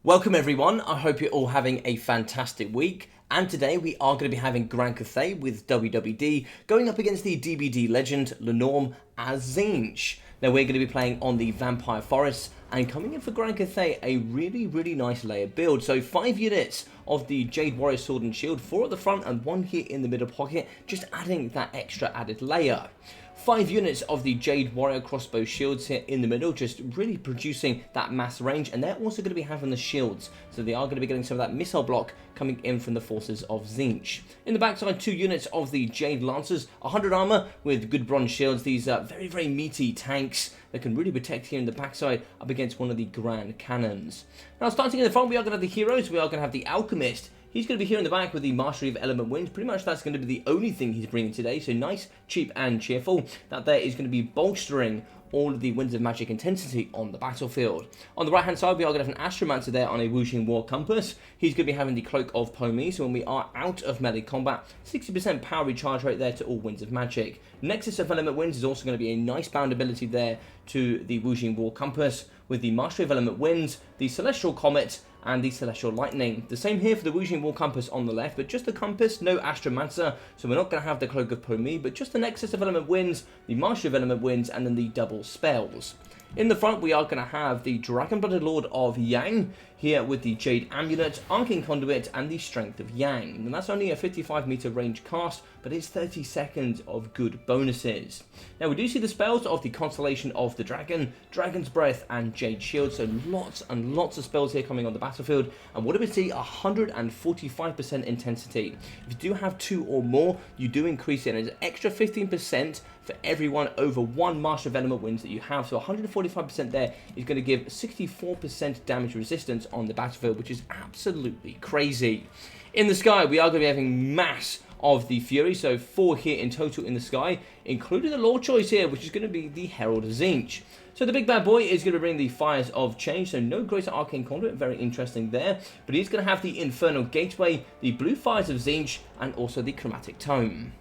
Welcome everyone, I hope you're all having a fantastic week, and today we are going to be having Grand Cathay with WWD going up against the DBD legend Lenorm as Tzeentch. Now we're going to be playing on the Vampire Forest, and coming in for Grand Cathay, a really nice layer build. So 5 units of the Jade Warrior Sword and Shield, 4 at the front and 1 here in the middle pocket, just adding that extra added layer. 5 units of the Jade Warrior Crossbow Shields here in the middle, just really producing that mass range, and they're also going to be having the shields, so they are going to be getting some of that missile block coming in from the forces of Tzeentch. In the backside, 2 units of the Jade Lancers, 100 armor with good bronze shields, these are very meaty tanks that can really protect here in the backside up against one of the Grand Cannons. Now starting in the front, we are going to have the heroes, we are going to have the Alchemist. He's going to be here in the back with the Mastery of Element Winds. Pretty much that's going to be the only thing he's bringing today. So nice, cheap, and cheerful. That there is going to be bolstering all of the Winds of Magic intensity on the battlefield. On the right hand side, we are going to have an Astromancer there on a Wuxing War Compass. He's going to be having the Cloak of Pomi, so when we are out of melee combat, 60% power recharge rate there to all Winds of Magic. Nexus of Element Winds is also going to be a nice bound ability there to the Wuxing War Compass, with the Mastery of Element Winds, the Celestial Comet, and the Celestial Lightning. The same here for the Wuxing War Compass on the left, but just the Compass, no Astromancer, so we're not going to have the Cloak of Pomi, but just the Nexus of Element Winds, the Mastery of Element Winds, and then the double spells. In the front, we are going to have the Dragon-Blooded Lord of Yang, here with the Jade Amulet, Arcane Conduit, and the Strength of Yang. And that's only a 55 meter range cast, but it's 30 seconds of good bonuses. Now we do see the spells of the Constellation of the Dragon, Dragon's Breath, and Jade Shield, so lots and lots of spells here coming on the battlefield. And what do we see? 145% intensity. If you do have 2 or more, you do increase it, and it's an extra 15% for everyone over 1 Master of Element Winds that you have. So 145% there is going to give 64% damage resistance on the battlefield, which is absolutely crazy. In the sky, we are going to be having mass of the Fury, so 4 here in total in the sky, including the Lord choice here, which is going to be the Herald of Tzeentch. So the big bad boy is going to bring the Fires of Change, so no greater Arcane Conduit, very interesting there, but he's going to have the Infernal Gateway, the Blue Fires of Tzeentch, and also the Chromatic Tome.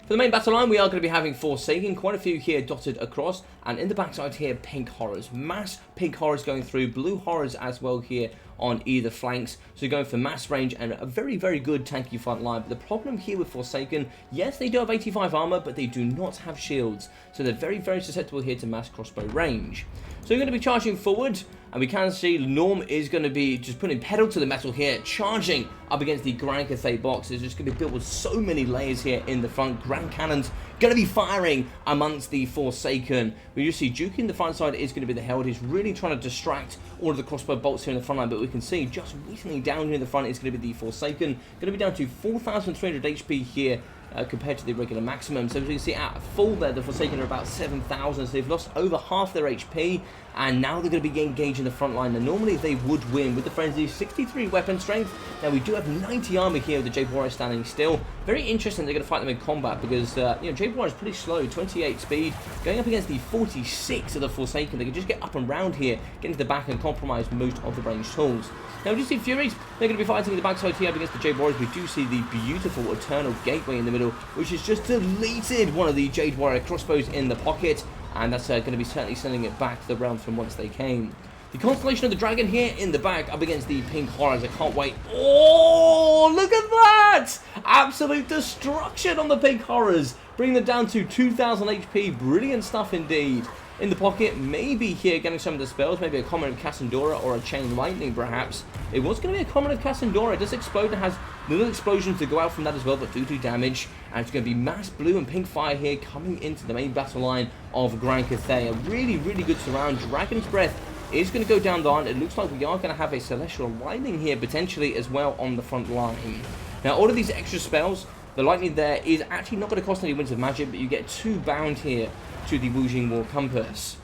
For the main battle line, we are going to be having Forsaken, quite a few here dotted across, and in the backside here, Pink Horrors. Mass Pink Horrors going through, Blue Horrors as well here on either flanks, so going for mass range and a very good tanky front line. But the problem here with Forsaken, yes, they do have 85 armor, but they do not have shields, so they're very susceptible here to mass crossbow range. So we're going to be charging forward, and we can see Lenorm is going to be just putting pedal to the metal here, charging up against the Grand Cathay box. It's just going to be built with so many layers here in the front. Grand Cannons going to be firing amongst the Forsaken. We just see Duke in the front side is going to be the Herald. He's really trying to distract all of the crossbow bolts here in the front line, but we can see just whittling down here in the front is going to be the Forsaken. Going to be down to 4,300 HP here. Compared to the regular maximum. So as you can see at full there, the Forsaken are about 7,000, so they've lost over half their HP, and now they're going to be engaged in the front line. And normally they would win with the Frenzy, 63 weapon strength. Now we do have 90 armor here with the Jade Warrior standing still. Very interesting they're going to fight them in combat, because Jade Warrior is pretty slow, 28 speed, going up against the 46 of the Forsaken. They can just get up and round here, get into the back and compromise most of the ranged tools. Now we do see Furies, they're going to be fighting in the backside here up against the Jade Warriors. We do see the beautiful Eternal Gateway in the middle, which has just deleted one of the Jade Warrior crossbows in the pocket, and that's going to be certainly sending it back to the realms from whence they came. The Constellation of the Dragon here in the back up against the Pink Horrors. I can't wait. Oh, look at that! Absolute destruction on the Pink Horrors, bringing them down to 2,000 HP. Brilliant stuff indeed. In the pocket, maybe here getting some of the spells, maybe a Common of Cassandra or a Chain Lightning perhaps. It was going to be a Common of Cassandra. It does explode, it has little explosions to go out from that as well, but do damage. And it's going to be mass blue and pink fire here coming into the main battle line of Grand Cathay. A really good surround. Dragon's Breath is going to go down the line. It looks like we are going to have a Celestial Lightning here potentially as well on the front line. Now all of these extra spells, the Lightning there is actually not going to cost any Winds of Magic, but you get 2 bound here to the Wuxing War Compass.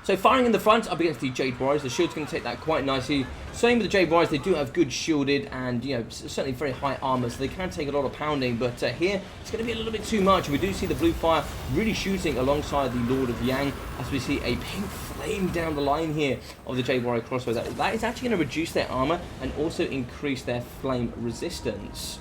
So firing in the front up against the Jade Warriors, the shield's going to take that quite nicely. Same with the Jade Warriors, they do have good shielded and certainly very high armor, so they can take a lot of pounding, but here it's going to be a little bit too much. We do see the blue fire really shooting alongside the Lord of Yang, as we see a pink flame down the line here of the Jade Warrior crossbow. That is actually going to reduce their armor and also increase their flame resistance.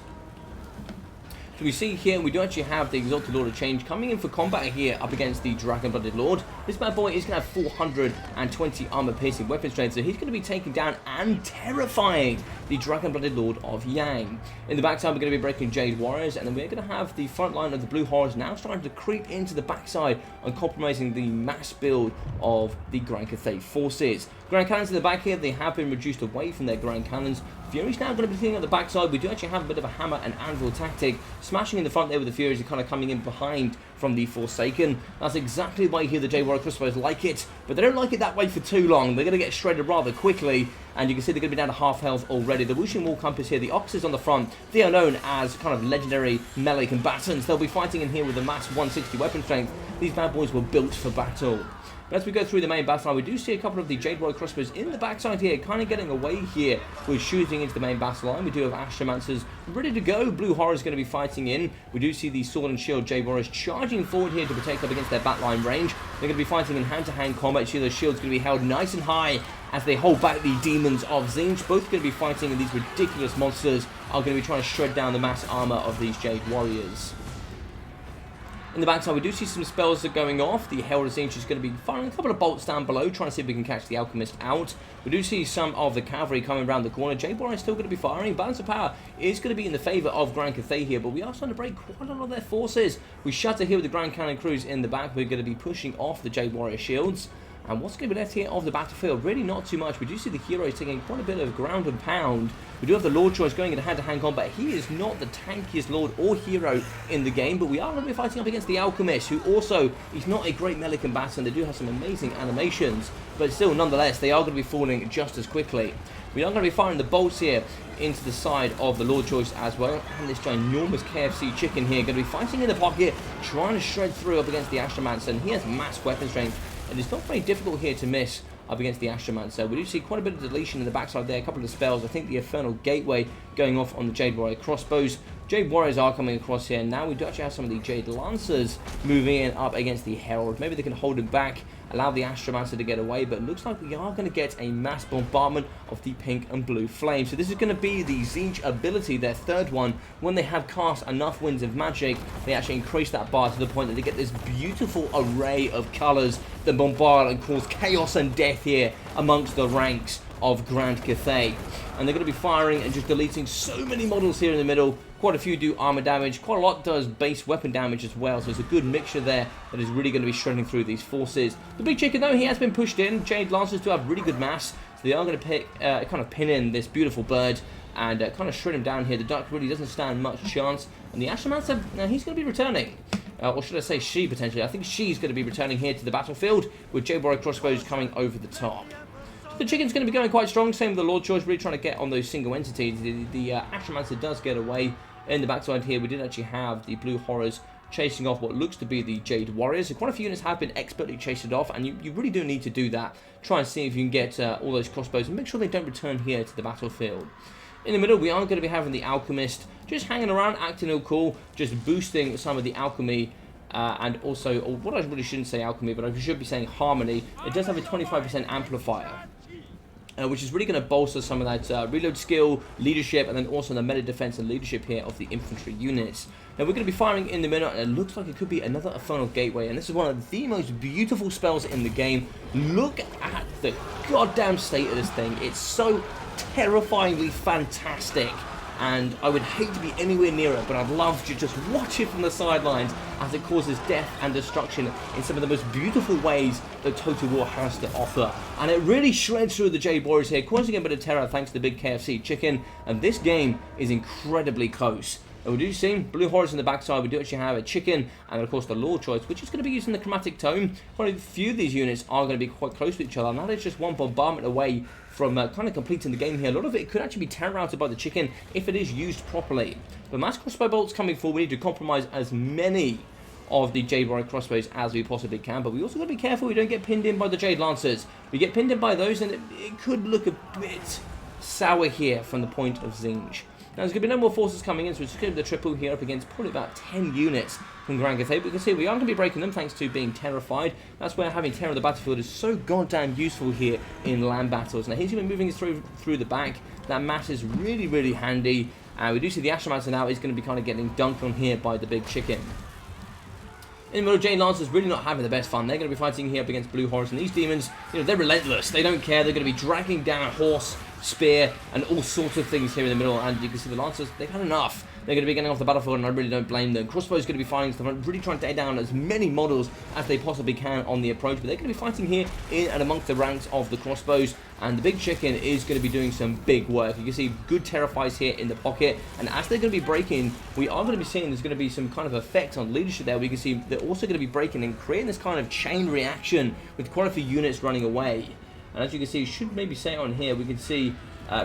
So we see here, we do actually have the Exalted Lord of Change coming in for combat here up against the Dragon-Blooded Lord. This bad boy is going to have 420 armor-piercing weapon strength, so he's going to be taking down and terrifying the Dragon-Blooded Lord of Yang. In the backside, we're going to be breaking Jade Warriors, and then we're going to have the front line of the Blue Horrors now starting to creep into the backside and compromising the mass build of the Grand Cathay forces. Grand Cannons in the back here, they have been reduced away from their Grand Cannons. Fury's now going to be cleaning up the backside. We do actually have a bit of a hammer and anvil tactic, smashing in the front there with the Furies and kind of coming in behind from the Forsaken. That's exactly the way here the Jade Warrior Crossbows like it, but they don't like it that way for too long. They're going to get shredded rather quickly, and you can see they're going to be down to half health already. The Wuxing Wall Compass here, the Oxes on the front, they are known as kind of legendary melee combatants. They'll be fighting in here with a mass 160 weapon strength. These bad boys were built for battle. But as we go through the main battle line, we do see a couple of the Jade Warrior Crossbows in the backside here, kind of getting away here with shooting into the main battle line. We do have Astromancers ready to go. Blue Horror is going to be fighting in. We do see the Sword and Shield Jade Warriors charging forward here to protect up against their backline range. They're going to be fighting in hand-to-hand combat. You see those shields going to be held nice and high as they hold back the Demons of Tzeentch. Both going to be fighting, and these ridiculous monsters are going to be trying to shred down the mass armor of these Jade Warriors. In the backside, we do see some spells that are going off. The Herald of Tzeentch is going to be firing a couple of bolts down below, trying to see if we can catch the Alchemist out. We do see some of the cavalry coming around the corner. Jade Warrior is still going to be firing. Balance of power is going to be in the favour of Grand Cathay here, but we are starting to break quite a lot of their forces. We shatter here with the Grand Cannon crews in the back. We're going to be pushing off the Jade Warrior shields. And what's going to be left here of the battlefield? Really not too much. We do see the heroes taking quite a bit of ground and pound. We do have the Lord Choice going into hand-to-hand combat. He is not the tankiest Lord or hero in the game, but we are going to be fighting up against the Alchemist, who also is not a great melee combatant. They do have some amazing animations, but still, nonetheless, they are going to be falling just as quickly. We are going to be firing the bolts here into the side of the Lord Choice as well. And this ginormous KFC chicken here going to be fighting in the pocket, trying to shred through up against the Astromancer. And he has mass weapon strength, and it's not very difficult here to miss up against the Astromancer. We do see quite a bit of deletion in the backside there, a couple of spells. I think the Infernal Gateway going off on the Jade Warrior crossbows. Jade Warriors are coming across here. Now we do actually have some of the Jade Lancers moving in up against the Herald. Maybe they can hold him back, allow the Astromancer to get away, but it looks like we are going to get a mass bombardment of the pink and blue flame. So this is going to be the Tzeentch ability, their third one. When they have cast enough Winds of Magic, they actually increase that bar to the point that they get this beautiful array of colours that bombard and cause chaos and death here amongst the ranks of Grand Cathay. And they're going to be firing and just deleting so many models here in the middle. Quite a few do armor damage, quite a lot does base weapon damage as well, so it's a good mixture there that is really going to be shredding through these forces. The big chicken though, he has been pushed in. Jade Lancers do have really good mass, so they are going to kind of pin in this beautiful bird and kind of shred him down here. The duck really doesn't stand much chance, and the Astromancer, he's going to be returning. Or should I say she, potentially. I think she's going to be returning here to the battlefield with Jade Warrior crossbows coming over the top. The chicken's going to be going quite strong, same with the Lord Choice, really trying to get on those single entities. The Astromancer does get away. In the backside here, we did actually have the Blue Horrors chasing off what looks to be the Jade Warriors. So quite a few units have been expertly chased off, and you really do need to do that. Try and see if you can get all those crossbows and make sure they don't return here to the battlefield. In the middle, we are going to be having the Alchemist just hanging around, acting all cool, just boosting some of the alchemy. And also, or what I really shouldn't say alchemy, but I should be saying harmony. It does have a 25% amplifier, which is really going to bolster some of that reload skill, leadership, and then also the meta defense and leadership here of the infantry units. Now we're going to be firing in the middle, and it looks like it could be another Infernal Gateway, and this is one of the most beautiful spells in the game. Look at the goddamn state of this thing. It's so terrifyingly fantastic. And I would hate to be anywhere near it, but I'd love to just watch it from the sidelines as it causes death and destruction in some of the most beautiful ways that Total War has to offer. And it really shreds through the Jade Warriors here, causing a bit of terror thanks to the big KFC chicken. And this game is incredibly close. And we do see Blue Horrors in the backside. We do actually have a chicken and of course the Lord Choice, which is going to be using the chromatic tome. Quite a few of these units are going to be quite close to each other. Now there's just one bombardment away from kind of completing the game here. A lot of it could actually be terror routed by the chicken if it is used properly. But mass crossbow bolts coming forward, we need to compromise as many of the Jade Warrior crossbows as we possibly can, but we also got to be careful we don't get pinned in by the Jade Lancers. We get pinned in by those and it could look a bit sour here from the point of Tzeentch. Now there's going to be no more forces coming in, so it's just going to be the triple here up against probably about 10 units from Grand Cathay. But you can see we are going to be breaking them thanks to being terrified. That's where having terror of the battlefield is so goddamn useful here in land battles. Now he's going to be moving through the back. That mass is really, really handy. And we do see the Astromancer now is going to be kind of getting dunked on here by the big chicken. In the middle, Jade Lancers really not having the best fun. They're going to be fighting here up against Blue Horrors, and these demons, they're relentless. They don't care. They're going to be dragging down horse, spear, and all sorts of things here in the middle. And you can see the Lancers, they've had enough. They're going to be getting off the battlefield, and I really don't blame them. Crossbow is going to be fighting stuff, really trying to take down as many models as they possibly can on the approach. But they're going to be fighting here in and amongst the ranks of the crossbows. And the big chicken is going to be doing some big work. You can see good Terrifies here in the pocket. And as they're going to be breaking, we are going to be seeing there's going to be some kind of effect on leadership there. We can see they're also going to be breaking and creating this kind of chain reaction with quite a few units running away. And as you can see, should maybe say on here, we can see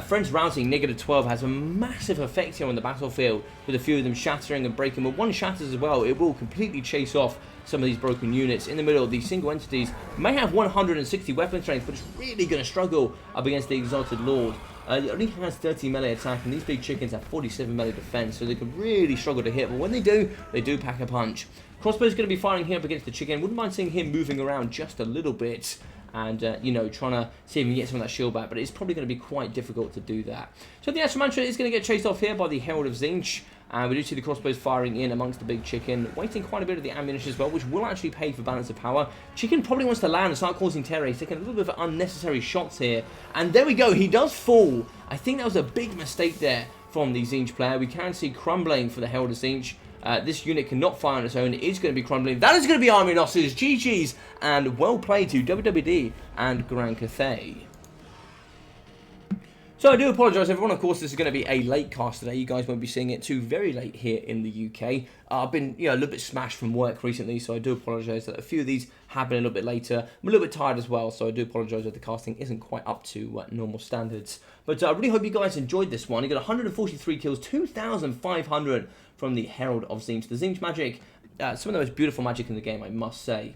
Friends Routing -12 has a massive effect here on the battlefield, with a few of them shattering and breaking. But one shatters as well, it will completely chase off some of these broken units. In the middle, these single entities may have 160 weapon strength, but it's really going to struggle up against the Exalted Lord. It only has 30 melee attack, and these big chickens have 47 melee defense, so they could really struggle to hit. But when they do pack a punch. Crossbow's going to be firing here up against the chicken. Wouldn't mind seeing him moving around just a little bit. And, trying to see if he can get some of that shield back. But it's probably going to be quite difficult to do that. So the Astromancer is going to get chased off here by the Herald of Tzeentch. And we do see the crossbows firing in amongst the big chicken, wasting quite a bit of the ammunition as well, which will actually pay for balance of power. Chicken probably wants to land and start causing terror. He's taking a little bit of unnecessary shots here. And there we go, he does fall. I think that was a big mistake there from the Tzeentch player. We can see crumbling for the Herald of Tzeentch. This unit cannot fire on its own. It is going to be crumbling. That is going to be Army losses. GG's, and well played to WWD and Grand Cathay. So I do apologise everyone, of course this is going to be a late cast today, you guys won't be seeing it too very late here in the UK. I've been a little bit smashed from work recently, so I do apologise that a few of these have been a little bit later. I'm a little bit tired as well, so I do apologise that the casting isn't quite up to normal standards. But I really hope you guys enjoyed this one. You got 143 kills, 2,500 from the Herald of Tzeentch. The Tzeentch magic, some of the most beautiful magic in the game, I must say.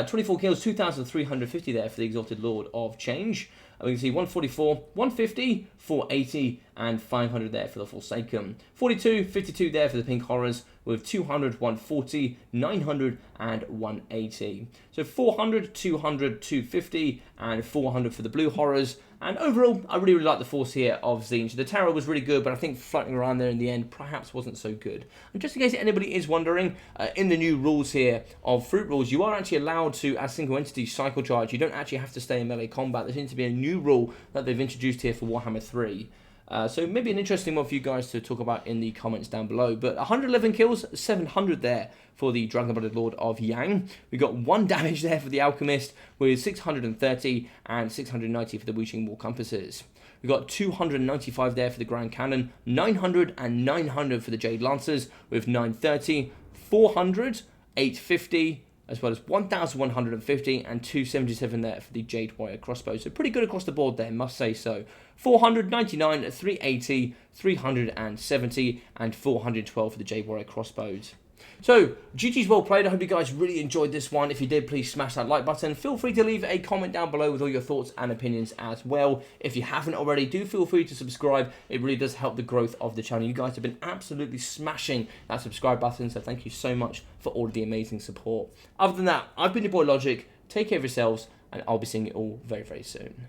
24 kills, 2,350 there for the Exalted Lord of Change. We can see 144, 150, 480, and 500 there for the Forsaken. 42, 52 there for the Pink Horrors, with 200, 140, 900, and 180. So 400, 200, 250, and 400 for the Blue Horrors. And overall, I really like the force here of Tzeentch. The Terror was really good, but I think floating around there in the end perhaps wasn't so good. And just in case anybody is wondering, in the new rules here of Fruit Rules, you are actually allowed to, as single entities, cycle charge. You don't actually have to stay in melee combat. There seems to be a new rule that they've introduced here for Warhammer 3. So maybe an interesting one for you guys to talk about in the comments down below. But 111 kills, 700 there for the Dragon-Blooded Lord of Yang. We got 1 damage there for the Alchemist, with 630 and 690 for the Wishing Wall Compasses. We got 295 there for the Grand Cannon, 900 and 900 for the Jade Lancers, with 930, 400, 850, as well as 1,150 and 277 there for the Jade Warrior Crossbow. So pretty good across the board there, must say so. 499, 380, 370, and 412 for the Jade Warrior Crossbows. So, GG's well played. I hope you guys really enjoyed this one. If you did, please smash that like button. Feel free to leave a comment down below with all your thoughts and opinions as well. If you haven't already, do feel free to subscribe. It really does help the growth of the channel. You guys have been absolutely smashing that subscribe button, so thank you so much for all of the amazing support. Other than that, I've been your boy Logic. Take care of yourselves, and I'll be seeing you all very, very soon.